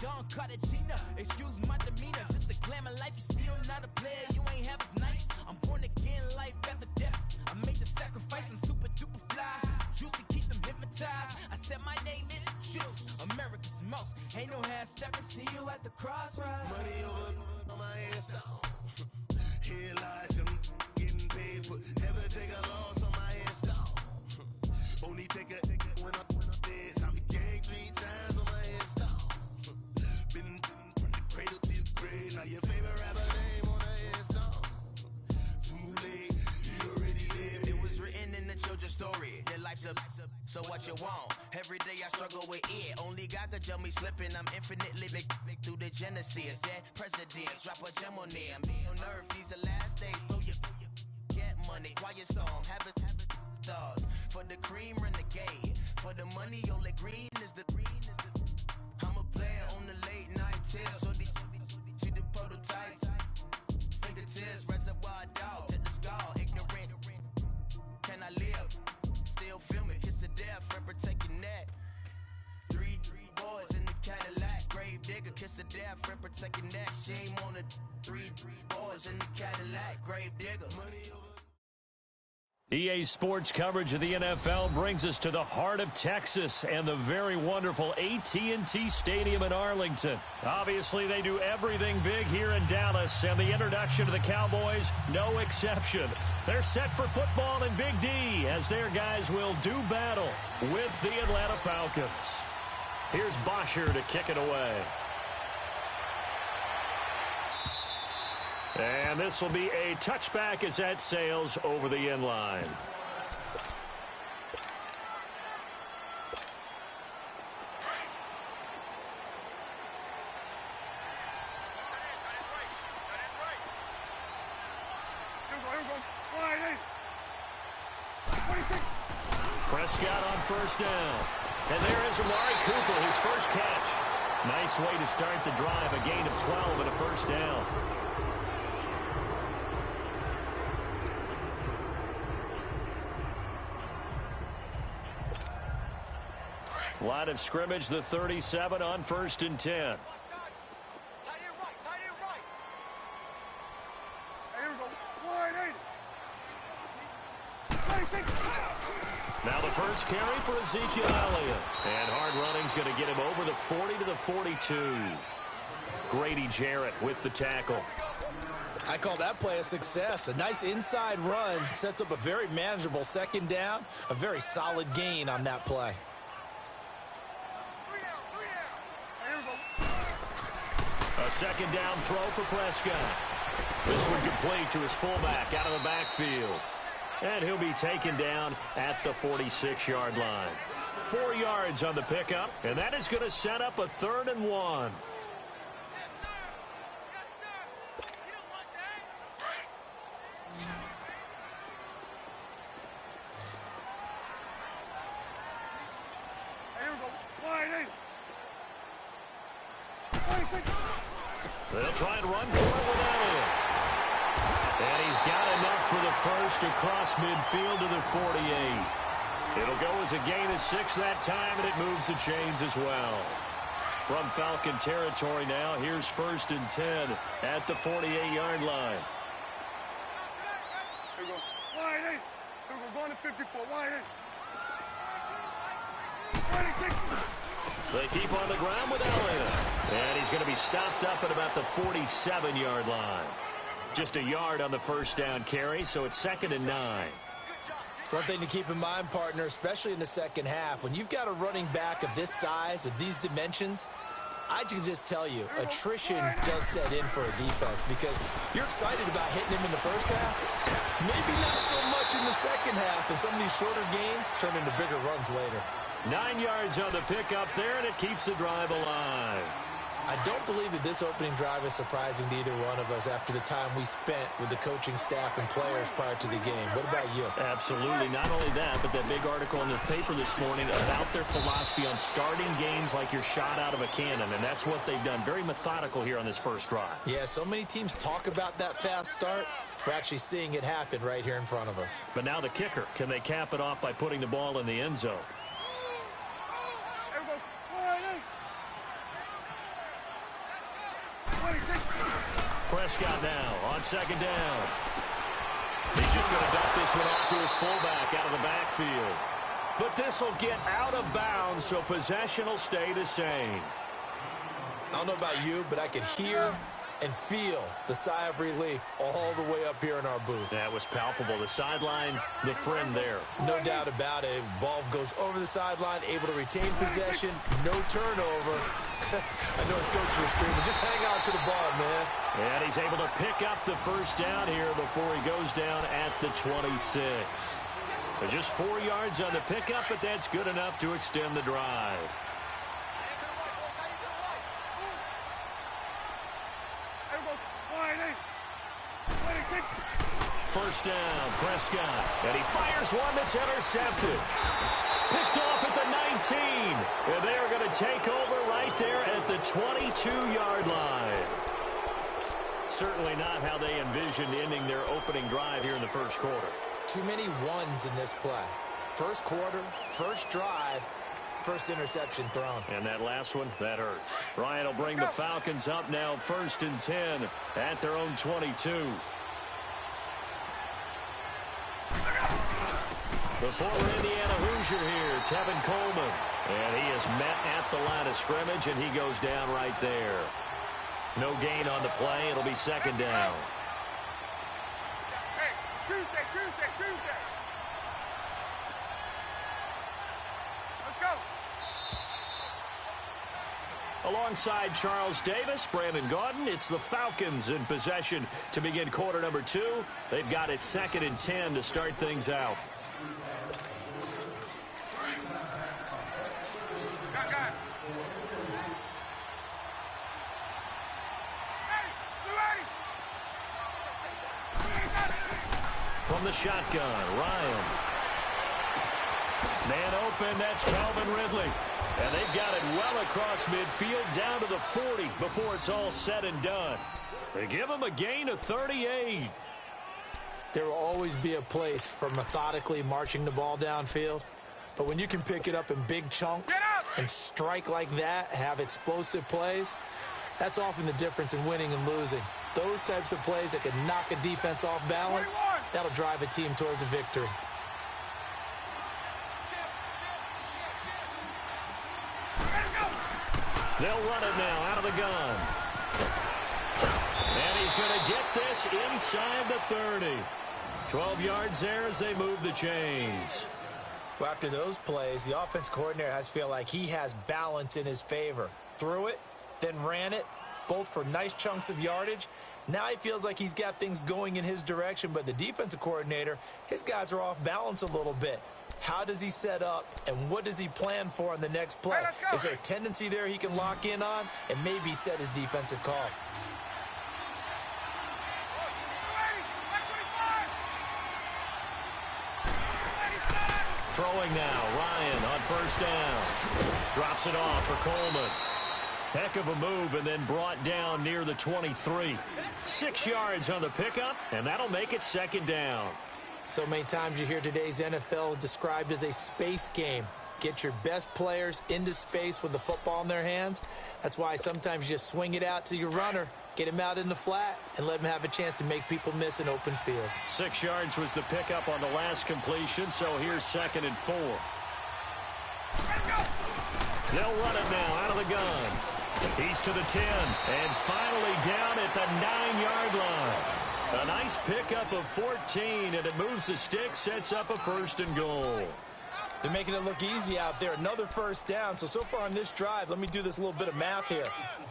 Don Cartagena, excuse my demeanor. This the glamour life, you still not a player, you ain't half as nice. I'm born again, life after death. I made the sacrifice, I'm super duper fly. Used to keep them hypnotized. I said my name is Juice, America's most. Ain't no half stepping, see you at the crossroads. Money over on my headstone. Here lies them getting paid for. Never take a loss on my headstone. Only take a when I'm dead. I be gang 3 times on my headstone. Been from the cradle to the grave. Now your favorite rapper name on the headstone. Too late, you already lived. It was written in the children's story. Their life's a so what you want? Every day I struggle with it. Only God could jump me slipping. I'm infinitely big through the genesis. Dead presidents, drop a gem on them. On earth, these the last days. Throw your get money, quiet storm. Have it thoughts. For the cream, renegade. For the money, only green is the I'm a player on the late night till. So these see the prototype. Fingertips, reservoir dog. To the skull, ignorant. Can I live? Still feel me, kiss to death, friend, protect your neck. Three boys in the Cadillac, grave digger, kiss to death, friend, protect your neck. Shame on the three boys in the Cadillac, grave digger. Money over. EA Sports coverage of the NFL brings us to the heart of Texas and the very wonderful AT&T Stadium in Arlington. Obviously, they do everything big here in Dallas, and the introduction to the Cowboys, no exception. They're set for football in Big D as their guys will do battle with the Atlanta Falcons. Here's Bosher to kick it away. And this will be a touchback as that sails over the end line. Prescott on first down. And there is Amari Cooper, his first catch. Nice way to start the drive, a gain of 12 and a first down. Line of scrimmage, the 37 on 1st and 10. Now the first carry for Ezekiel Elliott. And hard running's going to get him over the 40 to the 42. Grady Jarrett with the tackle. I call that play a success. A nice inside run sets up a very manageable second down. A very solid gain on that play. A second down throw for Prescott. This one complete to his fullback out of the backfield. And he'll be taken down at the 46-yard line. 4 yards on the pickup, and that is going to set up a 3rd and 1. They'll try and run for it with Elliott. And he's got enough for the first across midfield to the 48. It'll go as a gain of 6 that time, and it moves the chains as well. From Falcon territory now, here's 1st and 10 at the 48-yard line. Here we go. Wide eight. Here we go. Going to 54. Wide eight. 26. They keep on the ground with Elliott. And he's going to be stopped up at about the 47-yard line. Just a yard on the first down carry, so it's 2nd and 9. One thing to keep in mind, partner, especially in the second half, when you've got a running back of this size, of these dimensions, I can just tell you, attrition does set in for a defense because you're excited about hitting him in the first half. Maybe not so much in the second half, and some of these shorter gains turn into bigger runs later. 9 yards on the pickup there, and it keeps the drive alive. I don't believe that this opening drive is surprising to either one of us after the time we spent with the coaching staff and players prior to the game. What about you? Absolutely. Not only that, but that big article in the paper this morning about their philosophy on starting games like you're shot out of a cannon, and that's what they've done. Very methodical here on this first drive. Yeah, so many teams talk about that fast start. We're actually seeing it happen right here in front of us. But now the kicker. Can they cap it off by putting the ball in the end zone? Prescott now on second down. He's just going to dump this one off to his fullback out of the backfield. But this will get out of bounds, so possession will stay the same. I don't know about you, but I could hear and feel the sigh of relief all the way up here in our booth. That was palpable. The sideline, the friend there. No doubt about it. Ball goes over the sideline, able to retain possession, no turnover. I know his coach is screaming, just hang on to the ball, man. And he's able to pick up the first down here before he goes down at the 26. Just 4 yards on the pickup, but that's good enough to extend the drive. First down, Prescott. And he fires one that's intercepted. Picked off at the 19. And they are going to take over right there at the 22-yard line. Certainly not how they envisioned ending their opening drive here in the first quarter. Too many ones in this play. First quarter, first drive, first interception thrown. And that last one, that hurts. Ryan will bring the Falcons up now, 1st and 10 at their own 22. The former Indiana Hoosier here, Tevin Coleman. And he is met at the line of scrimmage, and he goes down right there. No gain on the play. It'll be second down. Hey, Tuesday. Let's go. Alongside Charles Davis, Brandon Gaudin, it's the Falcons in possession to begin quarter number 2. They've got it 2nd and 10 to start things out. Got. From the shotgun, Ryan. Man open, that's Calvin Ridley. And they've got it well across midfield down to the 40 before it's all said and done. They give him a gain of 38. There will always be a place for methodically marching the ball downfield. But when you can pick it up in big chunks and strike like that, have explosive plays, that's often the difference in winning and losing. Those types of plays that can knock a defense off balance, that'll drive a team towards a victory. They'll run it now out of the gun. And he's going to get this inside the 30. 12 yards there as they move the chains. Well, after those plays, the offense coordinator has to feel like he has balance in his favor. Threw it, then ran it, both for nice chunks of yardage. Now he feels like he's got things going in his direction, but the defensive coordinator, his guys are off balance a little bit. How does he set up, and what does he plan for on the next play? Is there a tendency there he can lock in on and maybe set his defensive call? Throwing now, Ryan on first down. Drops it off for Coleman. Heck of a move, and then brought down near the 23. 6 yards on the pickup, and that'll make it second down. So many times you hear today's NFL described as a space game. Get your best players into space with the football in their hands. That's why sometimes you just swing it out to your runner, get him out in the flat, and let him have a chance to make people miss an open field. 6 yards was the pickup on the last completion, so here's 2nd and 4. They'll run it now out of the gun. He's to the 10, and finally down at the 9-yard line. A nice pickup of 14, and it moves the stick, sets up a 1st and goal. They're making it look easy out there. Another first down. So far on this drive, let me do this little bit of math here.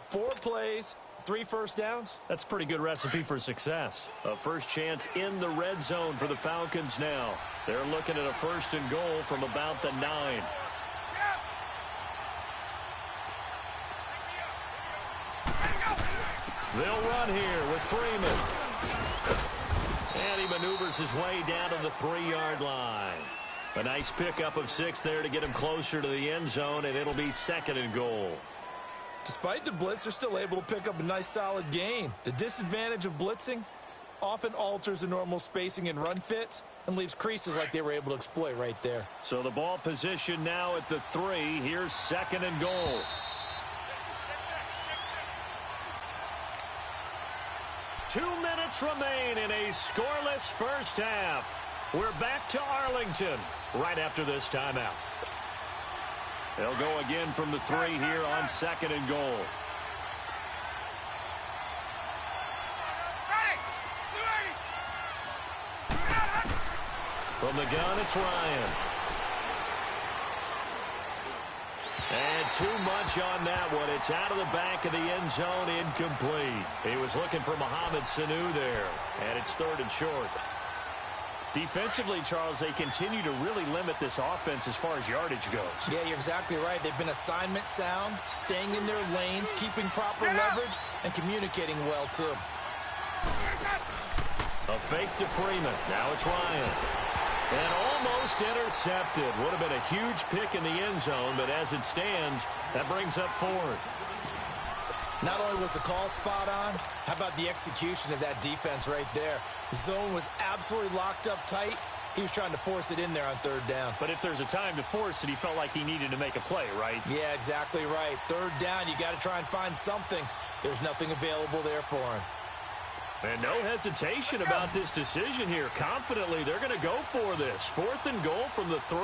4 plays, 3 first downs. That's a pretty good recipe for success. A first chance in the red zone for the Falcons now. They're looking at a 1st and goal from about the 9. They'll run here with Freeman. And he maneuvers his way down to the 3-yard line. A nice pickup of 6 there to get him closer to the end zone, and it'll be 2nd and goal. Despite the blitz, they're still able to pick up a nice solid gain. The disadvantage of blitzing often alters the normal spacing and run fits and leaves creases like they were able to exploit right there. So the ball position now at the 3. Here's 2nd and goal. 2 minutes remain in a scoreless first half. We're back to Arlington right after this timeout. They'll go again from the 3 here on 2nd and goal. From the gun, it's Ryan. And too much on that one. It's out of the back of the end zone, incomplete. He was looking for Mohamed Sanu there, and it's 3rd and short. Defensively, Charles, they continue to really limit this offense as far as yardage goes. Yeah, you're exactly right. They've been assignment sound, staying in their lanes, keeping proper leverage, and communicating well, too. A fake to Freeman. Now it's Ryan. And almost intercepted. Would have been a huge pick in the end zone, but as it stands, that brings up 4th. Not only was the call spot on, how about the execution of that defense right there? Zone was absolutely locked up tight. He was trying to force it in there on 3rd down. But if there's a time to force it, he felt like he needed to make a play, right? Yeah, exactly right. 3rd down, you got to try and find something. There's nothing available there for him. And no hesitation about this decision here. Confidently, they're going to go for this. 4th and goal from the 3.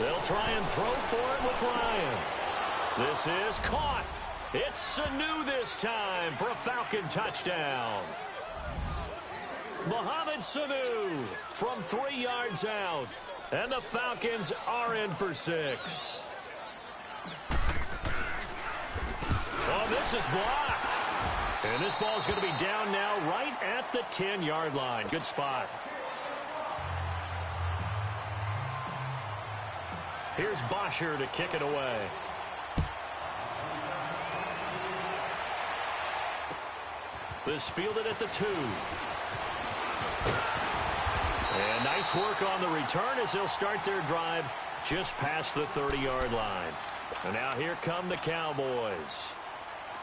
They'll try and throw for it with Ryan. This is caught. It's Sanu this time for a Falcon touchdown. Mohamed Sanu from 3 yards out. And the Falcons are in for 6. Oh, this is blocked. And this ball is going to be down now right at the 10-yard line. Good spot. Here's Bosher to kick it away. This fielded at the 2. And nice work on the return as they'll start their drive just past the 30-yard line. And now here come the Cowboys.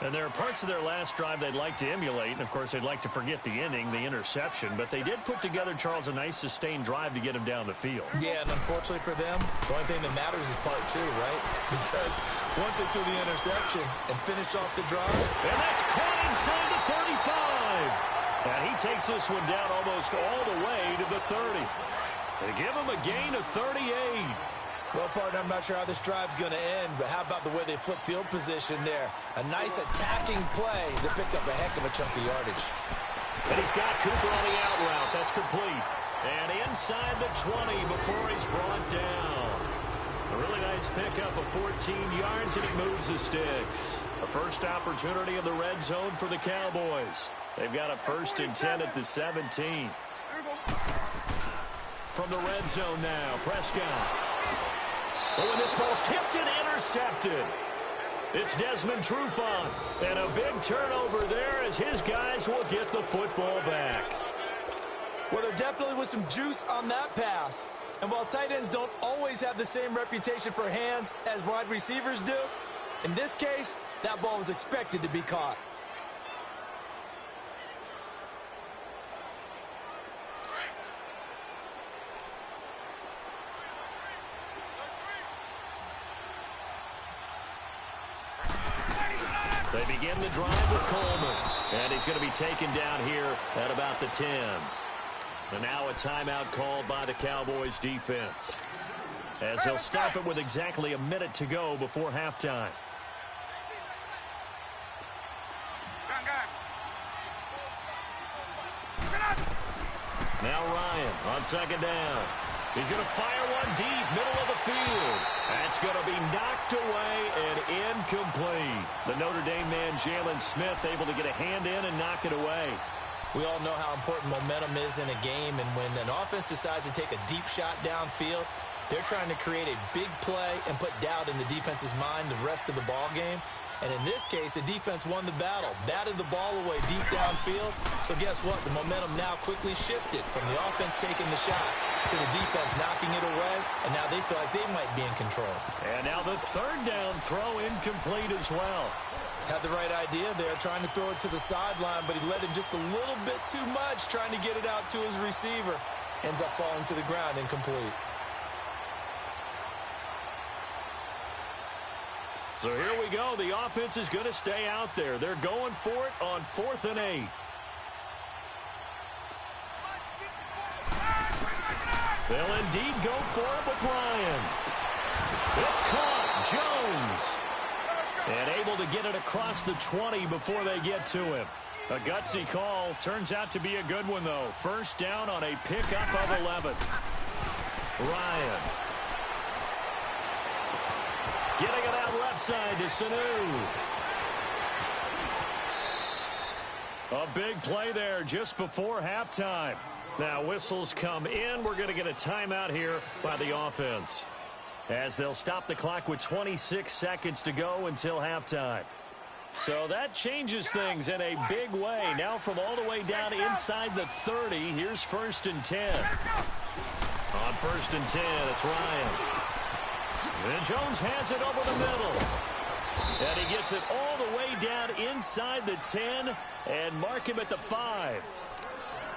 And there are parts of their last drive they'd like to emulate. And, of course, they'd like to forget the inning, the interception. But they did put together, Charles, a nice sustained drive to get him down the field. Yeah, and unfortunately for them, the only thing that matters is part 2, right? Because once they threw the interception and finished off the drive. And that's caught inside the 35. And he takes this one down almost all the way to the 30. They give him a gain of 38. Well, partner, I'm not sure how this drive's going to end, but how about the way they flipped field position there? A nice attacking play that picked up a heck of a chunk of yardage. And he's got Cooper on the out route. That's complete. And inside the 20 before he's brought down. A really nice pickup of 14 yards, and it moves the sticks. A first opportunity of the red zone for the Cowboys. They've got a 1st and 10 at the 17. From the red zone now, Prescott. Oh, and this ball's tipped and intercepted. It's Desmond Trufant. And a big turnover there as his guys will get the football back. Well, there definitely was some juice on that pass. And while tight ends don't always have the same reputation for hands as wide receivers do, in this case, that ball was expected to be caught. They begin the drive with Coleman. And he's going to be taken down here at about the 10. And now a timeout called by the Cowboys defense, as they'll stop it with exactly a minute to go before halftime. Now Ryan on 2nd down. He's going to fire one deep, middle of the field. That's going to be knocked away and incomplete. The Notre Dame man, Jalen Smith, able to get a hand in and knock it away. We all know how important momentum is in a game, and when an offense decides to take a deep shot downfield, they're trying to create a big play and put doubt in the defense's mind the rest of the ball game. And in this case, the defense won the battle, batted the ball away deep downfield. So guess what? The momentum now quickly shifted from the offense taking the shot to the defense knocking it away, and now they feel like they might be in control. And now the 3rd down throw incomplete as well. Had the right idea there, trying to throw it to the sideline, but he let him just a little bit too much, trying to get it out to his receiver. Ends up falling to the ground incomplete. So here we go. The offense is going to stay out there. They're going for it on 4th and 8. They'll indeed go for it with Ryan. It's caught. Jones. And able to get it across the 20 before they get to him. A gutsy call. Turns out to be a good one, though. First down on a pickup of 11. Ryan. Getting it out left side to Sanu. A big play there just before halftime. Now whistles come in. We're going to get a timeout here by the offense, as they'll stop the clock with 26 seconds to go until halftime. So that changes things in a big way. Now from all the way down inside the 30, here's 1st and 10. On 1st and 10, it's Ryan. And Jones has it over the middle. And he gets it all the way down inside the 10 and mark him at the 5.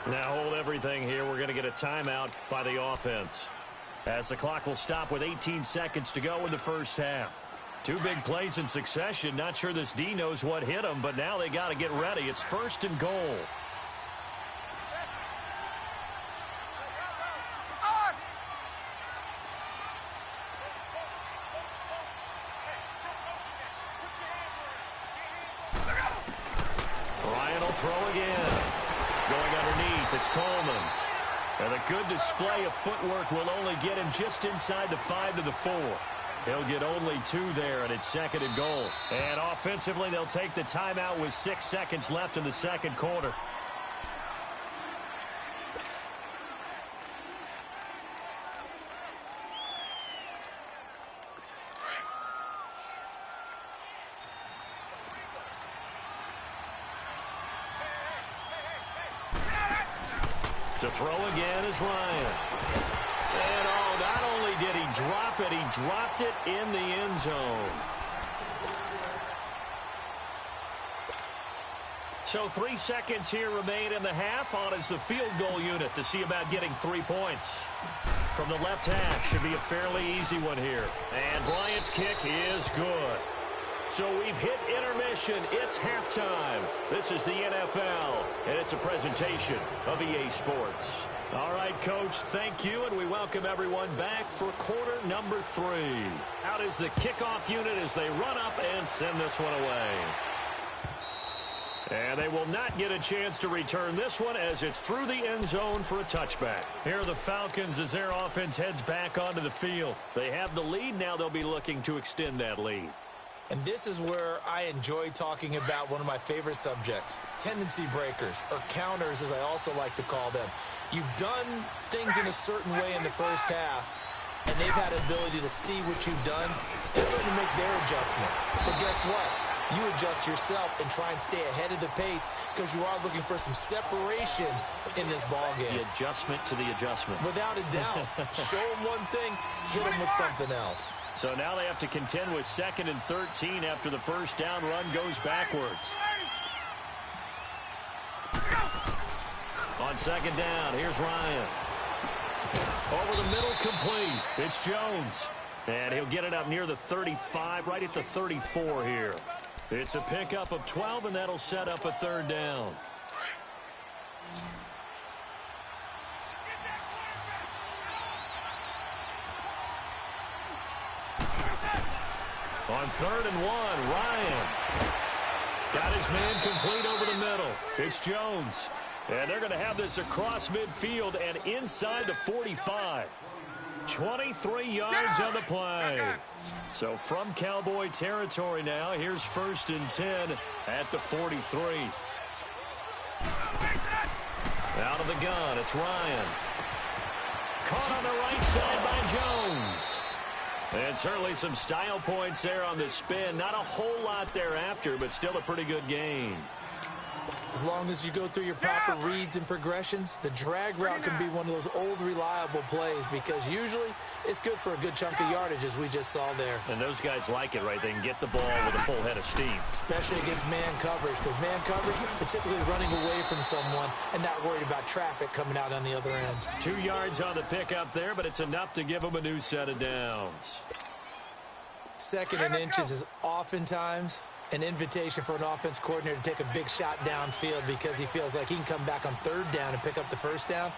Now hold everything here. We're going to get a timeout by the offense, as the clock will stop with 18 seconds to go in the first half. 2 big plays in succession. Not sure this D knows what hit him, but now they got to get ready. It's 1st and goal. Ryan will throw again. Going underneath, it's Coleman. And a good display of footwork will only get him just inside the 5 to the 4. He'll get only 2 there, and it's 2nd and goal. And offensively, they'll take the timeout with 6 seconds left in the second quarter. To throw again is Ryan. And not only did he drop it, he dropped it in the end zone. So 3 seconds here remain in the half. On is the field goal unit to see about getting 3 points. From the left hash, should be a fairly easy one here. And Bryant's kick is good. So we've hit intermission. It's halftime. This is the NFL, and it's a presentation of EA Sports. All right, Coach, thank you, and we welcome everyone back for quarter number 3. Out is the kickoff unit as they run up and send this one away. And they will not get a chance to return this one as it's through the end zone for a touchback. Here are the Falcons as their offense heads back onto the field. They have the lead. Now they'll be looking to extend that lead. And this is where I enjoy talking about one of my favorite subjects, tendency breakers, or counters as I also like to call them. You've done things in a certain way in the first half, and they've had the ability to see what you've done. They're going to make their adjustments. So guess what? You adjust yourself and try and stay ahead of the pace because you are looking for some separation in this ball game. The adjustment to the adjustment. Without a doubt. Show them one thing, hit them with something else. So now they have to contend with 2nd and 13 after the first down run goes backwards. On 2nd down, here's Ryan. Over the middle, complete. It's Jones. And he'll get it up near the 35, right at the 34 here. It's a pickup of 12, and that'll set up a 3rd down. On 3rd and 1, Ryan got his man complete over the middle. It's Jones. And they're going to have this across midfield and inside the 45. 23 yards on the play. So from Cowboy territory now, here's 1st and 10 at the 43. Out of the gun, it's Ryan. Caught on the right side by Jones. And certainly some style points there on the spin. Not a whole lot thereafter, but still a pretty good game. As long as you go through your proper reads and progressions, the drag route can be one of those old reliable plays because usually it's good for a good chunk of yardage as we just saw there. And those guys like it, right? They can get the ball with a full head of steam. Especially against man coverage, because man coverage, particularly running away from someone and not worried about traffic coming out on the other end. 2 yards on the pickup there, but it's enough to give them a new set of downs. second and inches is oftentimes an invitation for an offense coordinator to take a big shot downfield because he feels like he can come back on third down and pick up the first down.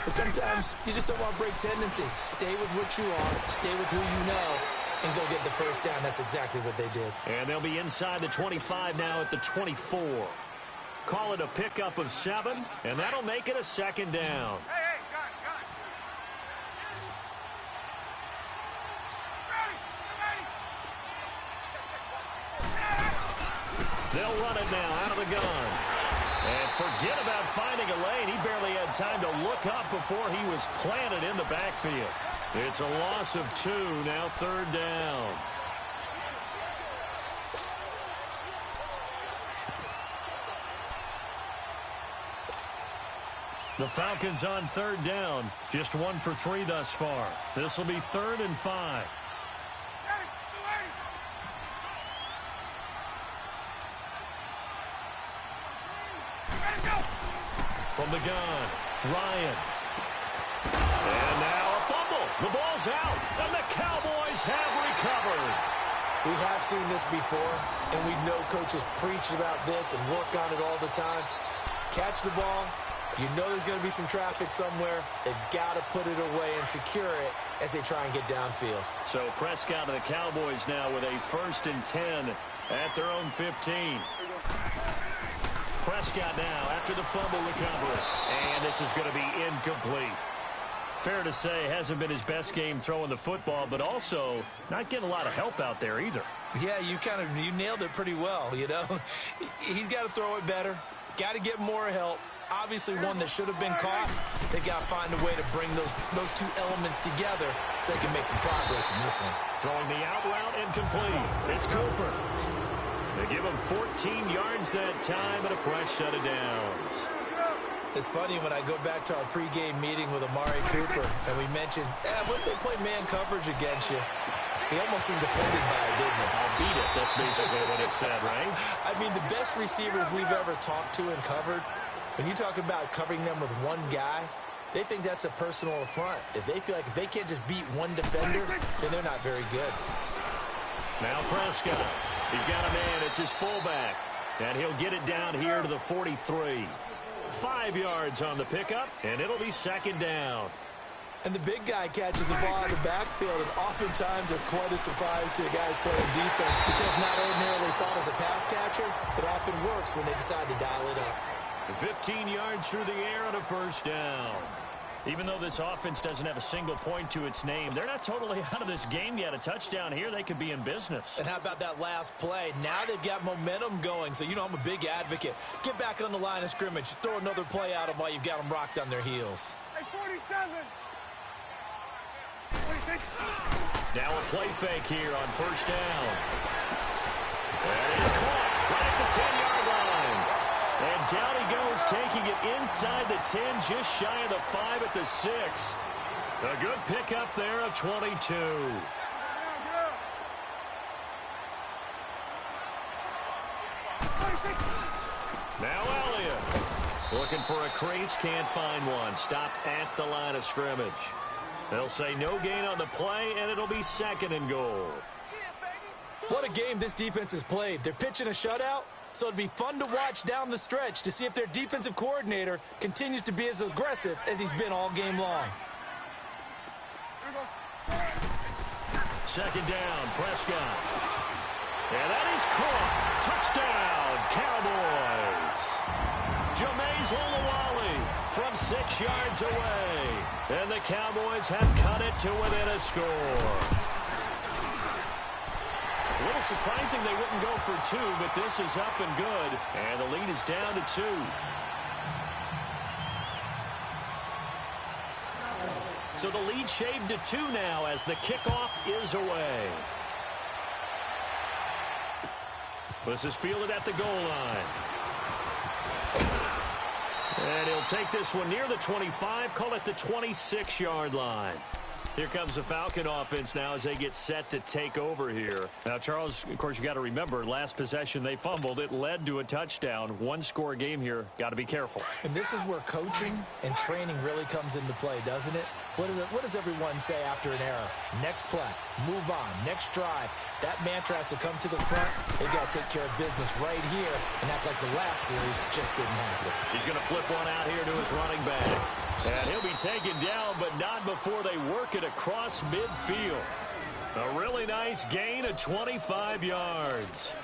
But sometimes you just don't want to break tendency. Stay with what you are, stay with who you know, and go get the first down. That's exactly what they did. And they'll be inside the 25 now at the 24. Call it a pickup of 7, and that'll make it a second down. Hey, got it. Ready. They'll run it now out of the gun. And forget about finding a lane. He barely had time to look up before he was planted in the backfield. It's a loss of 2, now third down. The Falcons on third down. Just 1 for 3 thus far. This will be 3rd and 5. From the gun, Ryan. And now a fumble. The ball's out, and the Cowboys have recovered. We have seen this before, and we know coaches preach about this and work on it all the time. Catch the ball. You know there's going to be some traffic somewhere. They've got to put it away and secure it as they try and get downfield. So Prescott and the Cowboys now with a 1st and 10 at their own 15. Prescott now after the fumble recovery. And this is going to be incomplete. Fair to say, hasn't been his best game throwing the football, but also not getting a lot of help out there either. Yeah, you nailed it pretty well, you know. He's got to throw it better. Got to get more help. Obviously one that should have been caught. They've got to find a way to bring those two elements together so they can make some progress in this one. Throwing the out route incomplete. It's Cooper. They give him 14 yards that time and a fresh set of downs. It's funny when I go back to our pregame meeting with Amari Cooper and we mentioned, what if they play man coverage against you? He almost seemed offended by it, didn't he? I'll beat it. That's basically what it said, right? I mean, the best receivers we've ever talked to and covered, when you talk about covering them with one guy, they think that's a personal affront. If they feel like if they can't just beat one defender, then they're not very good. Now Prescott. He's got a man. It's his fullback. And he'll get it down here to the 43. 5 yards on the pickup, and it'll be second down. And the big guy catches the ball out of the backfield, and oftentimes it's quite a surprise to guys playing defense because not ordinarily thought as a pass catcher, it often works when they decide to dial it up. 15 yards through the air on a first down. Even though this offense doesn't have a single point to its name, they're not totally out of this game yet. A touchdown here, they could be in business. And how about that last play? Now they've got momentum going, so you know I'm a big advocate. Get back on the line of scrimmage. Throw another play at them while you've got them rocked on their heels. Hey, 47. 46. Now a play fake here on first down. And it's caught right at the 10-yard line. And down he goes, taking it inside the 10, just shy of the 5 at the 6. A good pickup there of 22. Now Elliott. Looking for a crease, can't find one. Stopped at the line of scrimmage. They'll say no gain on the play, and it'll be second and goal. What a game this defense has played. They're pitching a shutout, so it'd be fun to watch down the stretch to see if their defensive coordinator continues to be as aggressive as he's been all game long. Second down, Prescott. And that is caught. Touchdown, Cowboys. Jameis Olawale from 6 yards away. And the Cowboys have cut it to within a score. A little surprising they wouldn't go for 2, but this is up and good. And the lead is down to 2. So the lead shaved to 2 now as the kickoff is away. This is fielded at the goal line. And he'll take this one near the 25, call it the 26-yard line. Here comes the Falcon offense now as they get set to take over here. Now, Charles, of course, you got to remember, last possession they fumbled. It led to a touchdown. One-score game here. Got to be careful. And this is where coaching and training really comes into play, doesn't it? What does everyone say after an error? Next play, move on, next drive. That mantra has to come to the front. They've got to take care of business right here and act like the last series just didn't happen. He's going to flip one out here to his running back. And he'll be taken down, but not before they work it across midfield. A really nice gain of 25 yards.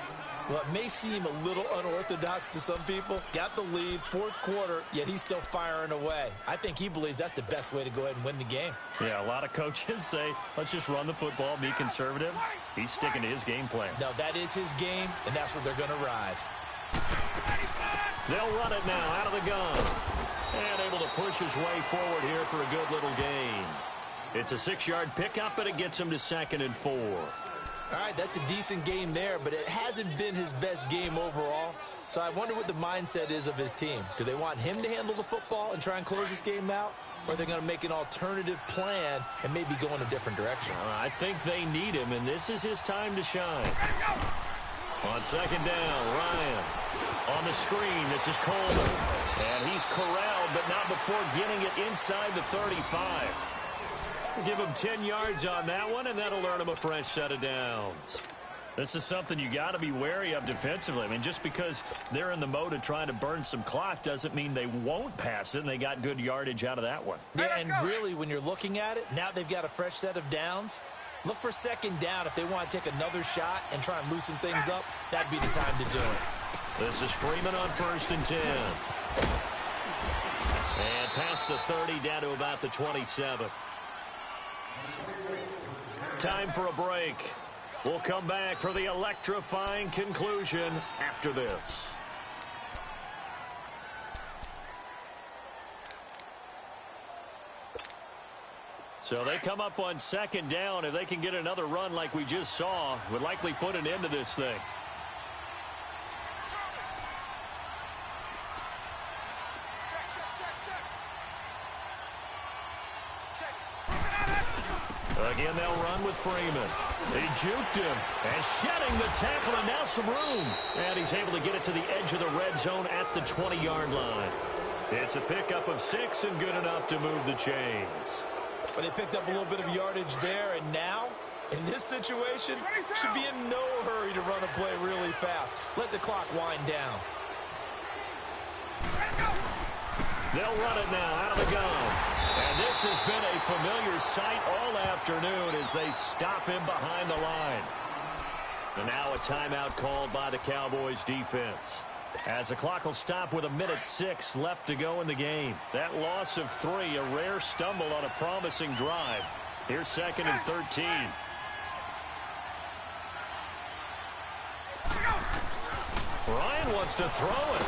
Well, it may seem a little unorthodox to some people. Got the lead, fourth quarter, yet he's still firing away. I think he believes that's the best way to go ahead and win the game. Yeah, a lot of coaches say, let's just run the football, be conservative. He's sticking to his game plan. No, that is his game, and that's what they're going to ride. They'll run it now out of the gun. And able to push his way forward here for a good little gain. It's a 6-yard pickup, and it gets him to 2nd and 4. All right, that's a decent game there, but it hasn't been his best game overall. So I wonder what the mindset is of his team. Do they want him to handle the football and try and close this game out? Or are they going to make an alternative plan and maybe go in a different direction? I think they need him, and this is his time to shine. On 2nd down, Ryan. On the screen, this is Coleman. And he's corralled, but not before getting it inside the 35. Give him 10 yards on that one, and that'll earn him a fresh set of downs. This is something you got to be wary of defensively. I mean, just because they're in the mode of trying to burn some clock doesn't mean they won't pass it, and they got good yardage out of that one. Yeah, and really, when you're looking at it, now they've got a fresh set of downs. Look for 2nd down. If they want to take another shot and try and loosen things up, that'd be the time to do it. This is Freeman on 1st and 10. And past the 30 down to about the 27. Time for a break. We'll come back for the electrifying conclusion after this. So they come up on 2nd down. If they can get another run like we just saw, would likely put an end to this thing. Again, they'll run with Freeman. He juked him and shedding the tackle, and now some room. And he's able to get it to the edge of the red zone at the 20-yard line. It's a pickup of 6 and good enough to move the chains. But they picked up a little bit of yardage there, and now, in this situation, should be in no hurry to run a play really fast. Let the clock wind down. They'll run it now out of the gun. And this has been a familiar sight all afternoon as they stop him behind the line. And now a timeout called by the Cowboys defense. As the clock will stop with 1:06 left to go in the game. That loss of 3, a rare stumble on a promising drive. Here's 2nd and 13. Ryan wants to throw it.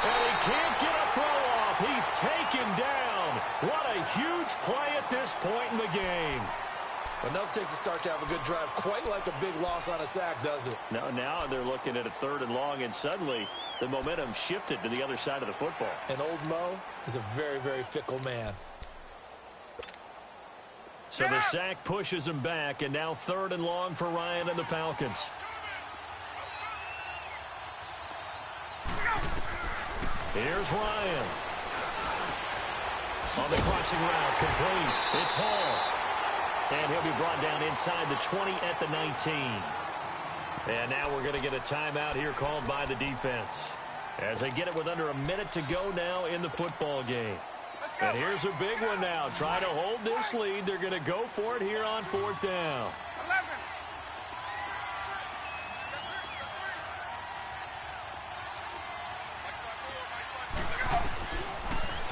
And he can't get a throw off. He's taken down. What a huge play at this point in the game. Enough takes a start to have a good drive. Quite like a big loss on a sack, does it? Now they're looking at a 3rd and long, and suddenly the momentum shifted to the other side of the football. And old Mo is a very, very fickle man. So the sack pushes him back, and now 3rd and long for Ryan and the Falcons. Here's Ryan. On the crossing route, complete. It's Hall. And he'll be brought down inside the 20 at the 19. And now we're going to get a timeout here called by the defense. As they get it with under a minute to go now in the football game. And here's a big one now. Try to hold this lead. They're going to go for it here on 4th down. 11.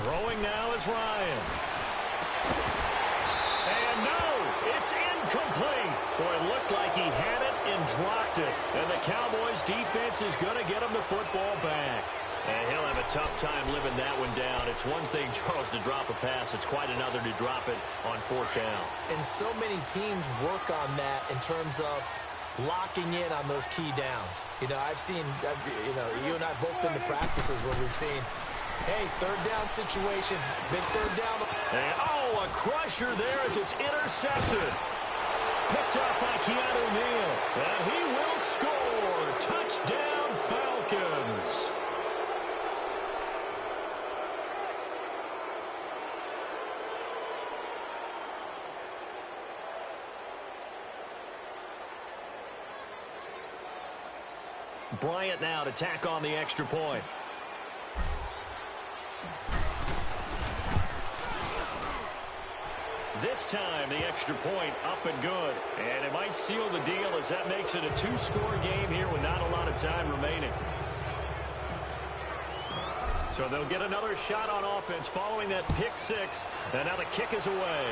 Throwing now is Ryan. And no, it's incomplete. Boy, it looked like he had it and dropped it. And the Cowboys defense is going to get him the football back. And he'll have a tough time living that one down. It's one thing, Charles, to drop a pass. It's quite another to drop it on 4th down. And so many teams work on that in terms of locking in on those key downs. You know, I've seen, you know, you and I have both been to practices where we've seen Hey, third down situation. Big third down. And, a crusher there as it's intercepted. Picked up by Keanu Neal. And he will score. Touchdown, Falcons. Bryant now to tack on the extra point. This time, the extra point up and good. And it might seal the deal as that makes it a two-score game here with not a lot of time remaining. So they'll get another shot on offense following that pick six. And now the kick is away.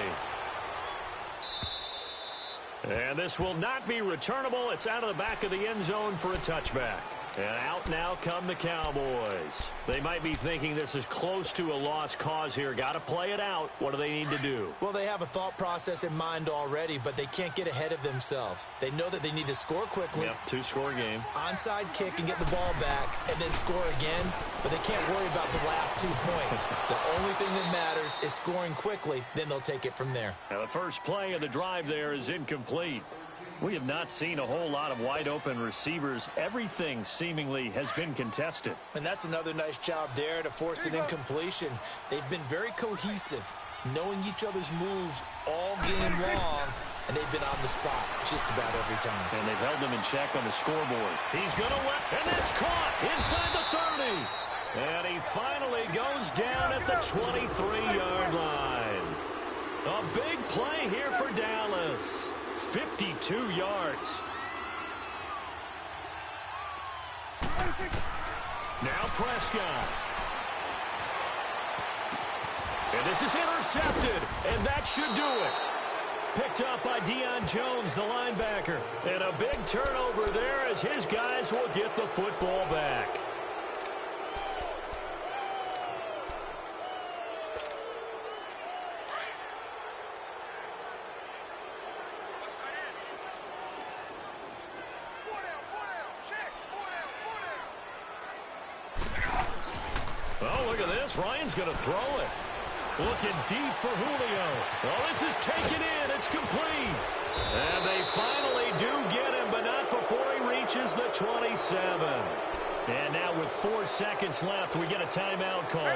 And this will not be returnable. It's out of the back of the end zone for a touchback. And out now come the Cowboys. They might be thinking this is close to a lost cause here. Got to play it out. What do they need to do? Well, they have a thought process in mind already, but they can't get ahead of themselves. They know that they need to score quickly. Yep, two-score game. Onside kick and get the ball back and then score again, but they can't worry about the last 2 points. The only thing that matters is scoring quickly, then they'll take it from there. Now, the first play of the drive there is incomplete. We have not seen a whole lot of wide-open receivers. Everything seemingly has been contested. And that's another nice job there to force an incompletion. They've been very cohesive, knowing each other's moves all game long, and they've been on the spot just about every time. And they've held them in check on the scoreboard. He's going to whip, and that's caught inside the 30. And he finally goes down at the 23-yard line. A big play here for Dallas. 52 yards. Now Prescott. And this is intercepted, and that should do it. Picked up by Deion Jones, the linebacker. And a big turnover there as his guys will get the football back. Oh, look at this. Ryan's going to throw it. Looking deep for Julio. Oh, this is taken in. It's complete. And they finally do get him, but not before he reaches the 27. And now with 4 seconds left, we get a timeout call.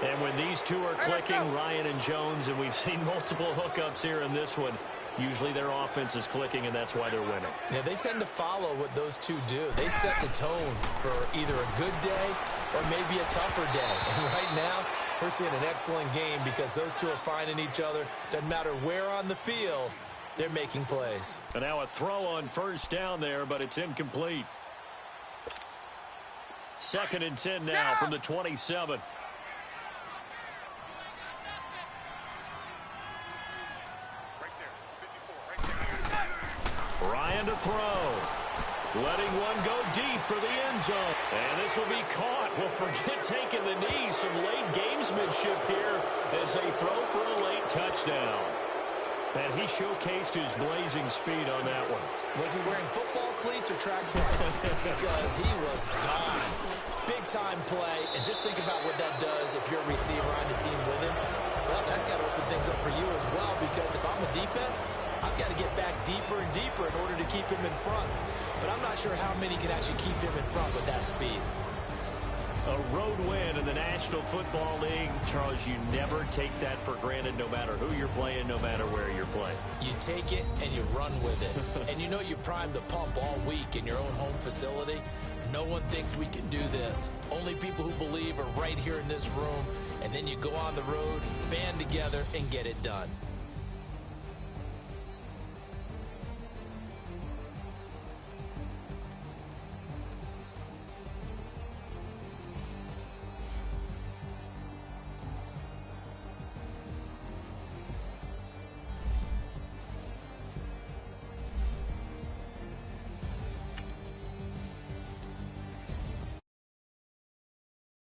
And when these two are clicking, Ryan and Jones, and we've seen multiple hookups here in this one, usually their offense is clicking, and that's why they're winning. Yeah, they tend to follow what those two do. They set the tone for either a good day or maybe a tougher day. And right now, we're seeing an excellent game because those two are finding each other. Doesn't matter where on the field, they're making plays. And now a throw on first down there, but it's incomplete. 2nd and 10 now from the 27. Ryan to throw. Letting one go deep for the end zone. And this will be caught. Well, forget taking the knee. Some late gamesmanship here as they throw for a late touchdown. And he showcased his blazing speed on that one. Was he wearing football cleats or track spikes? Because he was gone. Big-time play. And just think about what that does if you're a receiver on the team with him. Well, that's got to open things up for you as well, because if I'm a defense, I've got to get back deeper and deeper in order to keep him in front. But I'm not sure how many can actually keep him in front with that speed. A road win in the National Football League. Charles, you never take that for granted, no matter who you're playing, no matter where you're playing. You take it and you run with it. And you know you primed the pump all week in your own home facility. No one thinks we can do this. Only people who believe are right here in this room. And then you go on the road, band together, and get it done.